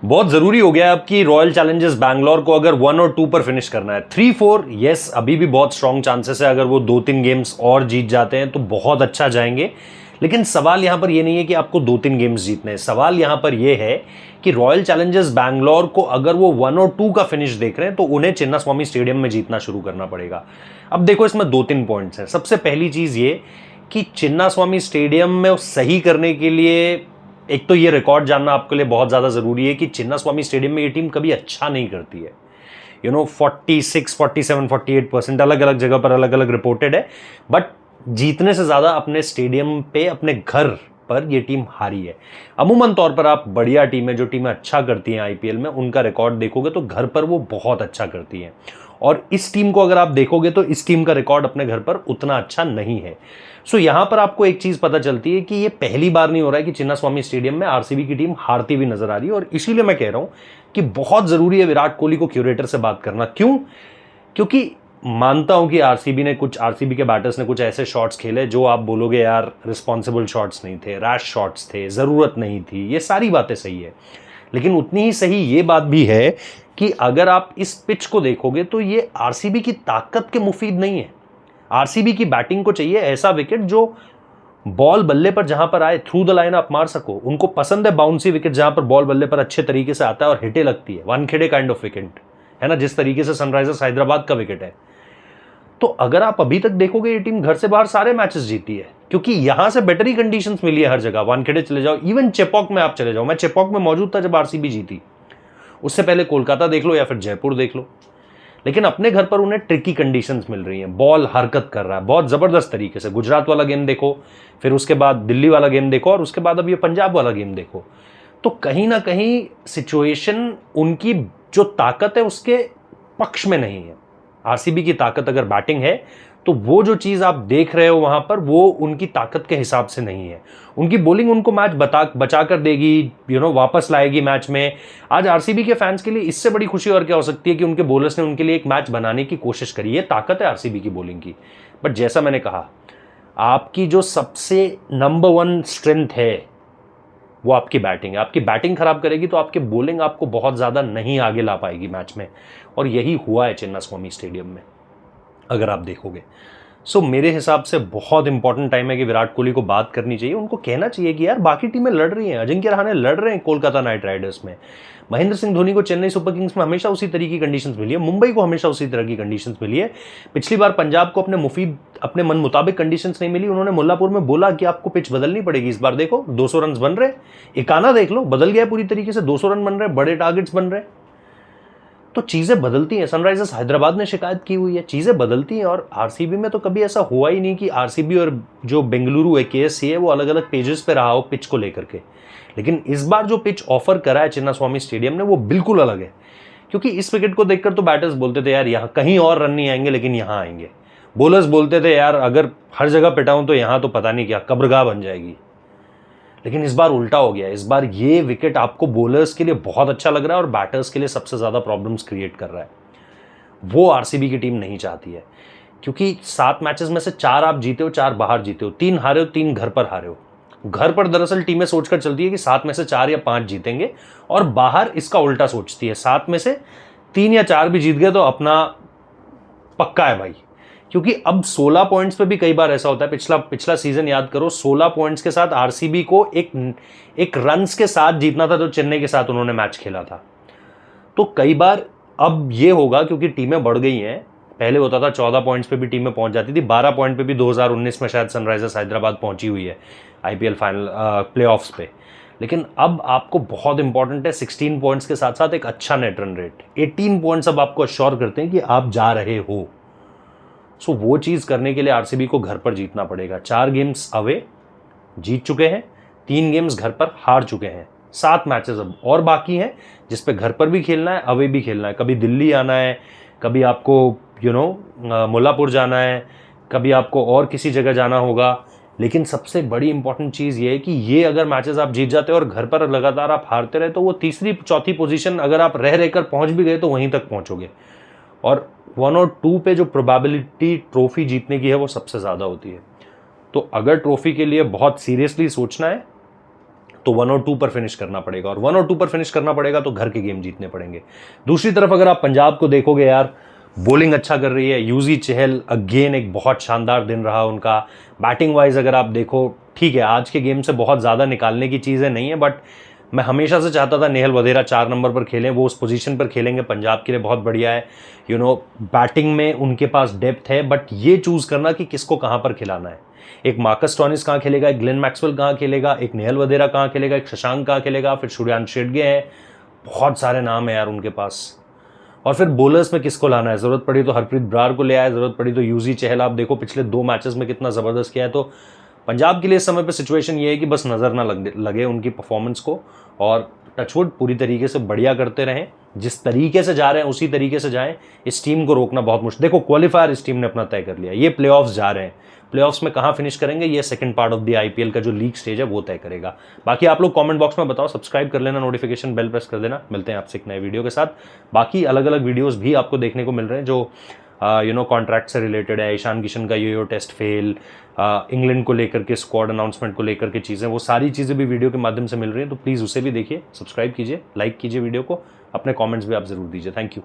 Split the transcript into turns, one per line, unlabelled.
बहुत जरूरी हो गया है अब कि रॉयल चैलेंजर्स बैंगलोर को अगर 1 और 2 पर फिनिश करना है। 3-4 यस, अभी भी बहुत स्ट्रॉन्ग चांसेस है। अगर वो 2-3 गेम्स और जीत जाते हैं तो बहुत अच्छा जाएंगे। लेकिन सवाल यहां पर ये नहीं है कि आपको 2-3 गेम्स जीतने हैं। सवाल यहां पर यह है कि रॉयल चैलेंजर्स बैंगलोर को अगर वो 1 और 2 का फिनिश देख रहे हैं तो उन्हें चिन्नास्वामी स्टेडियम में जीतना शुरू करना पड़ेगा। अब देखो, इसमें 2-3 पॉइंट्स हैं। सबसे पहली चीज ये कि चिन्नास्वामी स्टेडियम में सही करने के लिए एक तो ये रिकॉर्ड जानना आपके लिए बहुत ज़्यादा ज़रूरी है कि चिन्नास्वामी स्टेडियम में ये टीम कभी अच्छा नहीं करती है। 46, 47, 48% अलग अलग जगह पर अलग अलग रिपोर्टेड है, बट जीतने से ज़्यादा अपने स्टेडियम पे, अपने घर पर ये टीम हारी है। अमूमन तौर पर आप बढ़िया टीमें, जो टीमें अच्छा करती हैं आईपीएल में, उनका रिकॉर्ड देखोगे तो घर पर वो बहुत अच्छा करती हैं। और इस टीम को अगर आप देखोगे तो इस टीम का रिकॉर्ड अपने घर पर उतना अच्छा नहीं है। सो यहां पर आपको एक चीज पता चलती है कि ये पहली बार नहीं हो रहा है कि चिन्नास्वामी स्टेडियम में आरसीबी की टीम हारती हुई नजर आ रही है। और इसीलिए मैं कह रहा हूं कि बहुत जरूरी है विराट कोहली को क्यूरेटर से बात करना। क्यों? क्योंकि मानता हूं कि आरसीबी के बैटर्स ने कुछ ऐसे शॉट्स खेले जो आप बोलोगे यार रिस्पॉन्सिबल शॉट्स नहीं थे, रैश शॉट्स थे, जरूरत नहीं थी। ये सारी बातें सही है, लेकिन उतनी ही सही ये बात भी है कि अगर आप इस पिच को देखोगे तो ये आरसीबी की ताकत के मुफीद नहीं है। आरसीबी की बैटिंग को चाहिए ऐसा विकेट जो बॉल बल्ले पर जहां पर आए, थ्रू द लाइन आप मार सको। उनको पसंद है बाउंसी विकेट जहां पर बॉल बल्ले पर अच्छे तरीके से आता है और हिटे लगती है, वानखेड़े काइंड ऑफ विकेट है ना, जिस तरीके से सनराइजर्स हैदराबाद का विकेट है। तो अगर आप अभी तक देखोगे ये टीम घर से बाहर सारे मैचेस जीती है, क्योंकि यहां से बेटर ही कंडीशंस मिली है हर जगह। वानखेड़े चले जाओ, इवन चेपॉक में आप चले जाओ, मैं चेपॉक में मौजूद था जब आरसीबी जीती। उससे पहले कोलकाता देख लो या फिर जयपुर देख लो। लेकिन अपने घर पर उन्हें ट्रिकी कंडीशंस मिल रही हैं, बॉल हरकत कर रहा है बहुत जबरदस्त तरीके से। गुजरात वाला गेम देखो, फिर उसके बाद दिल्ली वाला गेम देखो, और उसके बाद अब ये पंजाब वाला गेम देखो। तो कहीं ना कहीं सिचुएशन उनकी जो ताकत है उसके पक्ष में नहीं है। आरसीबी की ताकत अगर बैटिंग है तो वो जो चीज आप देख रहे हो वहां पर, वो उनकी ताकत के हिसाब से नहीं है। उनकी बॉलिंग उनको मैच बचा कर देगी, वापस लाएगी मैच में। आज आरसीबी के फैंस के लिए इससे बड़ी खुशी और क्या हो सकती है कि उनके बॉलर्स ने उनके लिए एक मैच बनाने की कोशिश करी है। ताकत है आरसीबी की बॉलिंग की। बट जैसा मैंने कहा, आपकी जो सबसे नंबर 1 स्ट्रेंथ है वो आपकी बैटिंग है। आपकी बैटिंग खराब करेगी तो आपकी बॉलिंग आपको बहुत ज्यादा नहीं आगे ला पाएगी मैच में। और यही हुआ है चिन्नास्वामी स्टेडियम में अगर आप देखोगे। सो मेरे हिसाब से बहुत इंपॉर्टेंट टाइम है कि विराट कोहली को बात करनी चाहिए। उनको कहना चाहिए कि यार बाकी टीमें लड़ रही हैं, अजिंक्य रहाणे लड़ रहे हैं कोलकाता नाइट राइडर्स में, महेंद्र सिंह धोनी को चेन्नई सुपर किंग्स में हमेशा उसी तरह की कंडीशंस मिली है, मुंबई को हमेशा उसी तरह की कंडीशंस मिली है। पिछली बार पंजाब को अपने मन मुताबिक कंडीशंस नहीं मिली। उन्होंने मुल्लापुर में बोला कि आपको पिच बदलनी पड़ेगी। इस बार देखो 200 रन बन रहे, इकाना देख लो बदल गया पूरी तरीके से, 200 रन बन रहे, बड़े टारगेट्स बन रहे। तो चीजें बदलती हैं। सनराइजर्स हैदराबाद ने शिकायत की हुई है, चीजें बदलती हैं। और आरसीबी में तो कभी ऐसा हुआ ही नहीं कि आरसीबी और जो बेंगलुरु है, केएससी है, वो अलग अलग पेजेस पे रहा हो पिच को लेकर के। लेकिन इस बार जो पिच ऑफर करा है चिन्नास्वामी स्टेडियम ने वो बिल्कुल अलग है। क्योंकि इस विकेट को देखकर तो बैटर्स बोलते थे यार यहाँ कहीं और रन नहीं आएंगे, लेकिन यहाँ आएंगे। बॉलर्स बोलते थे यार अगर हर जगह पिटाऊं तो यहाँ तो पता नहीं क्या कब्रगाह बन जाएगी। लेकिन इस बार उल्टा हो गया। इस बार ये विकेट आपको बॉलर्स के लिए बहुत अच्छा लग रहा है और बैटर्स के लिए सबसे ज्यादा प्रॉब्लम्स क्रिएट कर रहा है। वो आरसीबी की टीम नहीं चाहती है, क्योंकि 7 मैचेस में से 4 आप जीते हो, 4 बाहर जीते हो, 3 हारे हो, 3 घर पर हारे हो। घर पर दरअसल टीमें सोचकर चलती है कि 7 में से 4 या 5 जीतेंगे, और बाहर इसका उल्टा सोचती है, 7 में से 3 या 4 भी जीत गए तो अपना पक्का है भाई। क्योंकि अब 16 पॉइंट्स पे भी कई बार ऐसा होता है। पिछला सीजन याद करो, 16 पॉइंट्स के साथ आरसीबी को एक रन्स के साथ जीतना था जो चेन्नई के साथ उन्होंने मैच खेला था। तो कई बार अब ये होगा क्योंकि टीमें बढ़ गई हैं। पहले होता था 14 पॉइंट्स पे भी टीमें पहुंच जाती थी, 12 पॉइंट पे भी 2019 में शायद सनराइजर्स हैदराबाद पहुंची हुई है आईपीएल फाइनल प्लेऑफ्स पे। लेकिन अब आपको बहुत इंपॉर्टेंट है 16 पॉइंट्स के साथ साथ एक अच्छा नेट रन रेट। 18 पॉइंट्स अब आपको अश्योर करते हैं कि आप जा रहे हो। सो वो चीज करने के लिए आरसीबी को घर पर जीतना पड़ेगा। 4 गेम्स अवे जीत चुके हैं, 3 गेम्स घर पर हार चुके हैं। 7 मैचेस अब और बाकी हैं जिसपे घर पर भी खेलना है, अवे भी खेलना है। कभी दिल्ली आना है, कभी आपको मुल्लापुर जाना है, कभी आपको और किसी जगह जाना होगा। लेकिन सबसे बड़ी इंपॉर्टेंट चीज ये है कि ये अगर मैचेस आप जीत जाते हो और घर पर लगातार आप हारते रहे तो वो तीसरी चौथी पोजीशन अगर आप रह रहकर पहुंच भी गए तो वहीं तक पहुंचोगे। और 1 और 2 पे जो प्रोबेबिलिटी ट्रॉफी जीतने की है वो सबसे ज़्यादा होती है। तो अगर ट्रॉफी के लिए बहुत सीरियसली सोचना है तो 1 और 2 पर फिनिश करना पड़ेगा, और 1 और 2 पर फिनिश करना पड़ेगा तो घर के गेम जीतने पड़ेंगे। दूसरी तरफ अगर आप पंजाब को देखोगे यार, बॉलिंग अच्छा कर रही है, यूजी चहल अगेन एक बहुत शानदार दिन रहा उनका। बैटिंग वाइज अगर आप देखो, ठीक है आज के गेम से बहुत ज़्यादा निकालने की चीज़ें नहीं है, बट मैं हमेशा से चाहता था नेहल वधेरा 4 नंबर पर खेलें, वो उस पोजीशन पर खेलेंगे, पंजाब के लिए बहुत बढ़िया है। बैटिंग में उनके पास डेप्थ है, बट ये चूज़ करना कि किसको कहाँ पर खिलाना है। एक मार्कस स्टोइनिस कहाँ खेलेगा, एक ग्लेन मैक्सवेल कहाँ खेलेगा, एक नेहल वधेरा कहाँ खेलेगा, एक शशांक कहाँ खेलेगा, फिर सूर्यांश शेडगे हैं, बहुत सारे नाम है यार उनके पास। और फिर बॉलर्स में किसको लाना है, ज़रूरत पड़ी तो हरप्रीत ब्रार को ले आए, ज़रूरत पड़ी तो यूजी चहल, आप देखो पिछले 2 मैचेस में कितना ज़बरदस्त किया है। तो पंजाब के लिए इस समय पे सिचुएशन ये है कि बस नज़र ना लगे उनकी परफॉर्मेंस को, और टचवुड पूरी तरीके से बढ़िया करते रहें, जिस तरीके से जा रहे हैं उसी तरीके से जाएं। इस टीम को रोकना बहुत मुश्किल, देखो क्वालिफायर इस टीम ने अपना तय कर लिया, ये प्लेऑफ्स जा रहे हैं, प्लेऑफ्स में कहाँ फिनिश करेंगे ये second part of the IPL का जो लीग स्टेज है वो तय करेगा। बाकी आप लोग कमेंट बॉक्स में बताओ, सब्सक्राइब कर लेना, नोटिफिकेशन बेल प्रेस कर देना। मिलते हैं आपसे एक नए वीडियो के साथ। बाकी अलग अलग वीडियोस भी आपको देखने को मिल रहे हैं जो कॉन्ट्रैक्ट से रिलेटेड है, ईशान किशन का यो टेस्ट फेल, इंग्लैंड को लेकर के स्क्वाड अनाउंसमेंट को लेकर के चीज़ें, वो सारी चीज़ें भी वीडियो के माध्यम से मिल रही हैं, तो प्लीज़ उसे भी देखिए, सब्सक्राइब कीजिए, लाइक कीजिए वीडियो को, अपने कमेंट्स भी आप ज़रूर दीजिए। Thank you.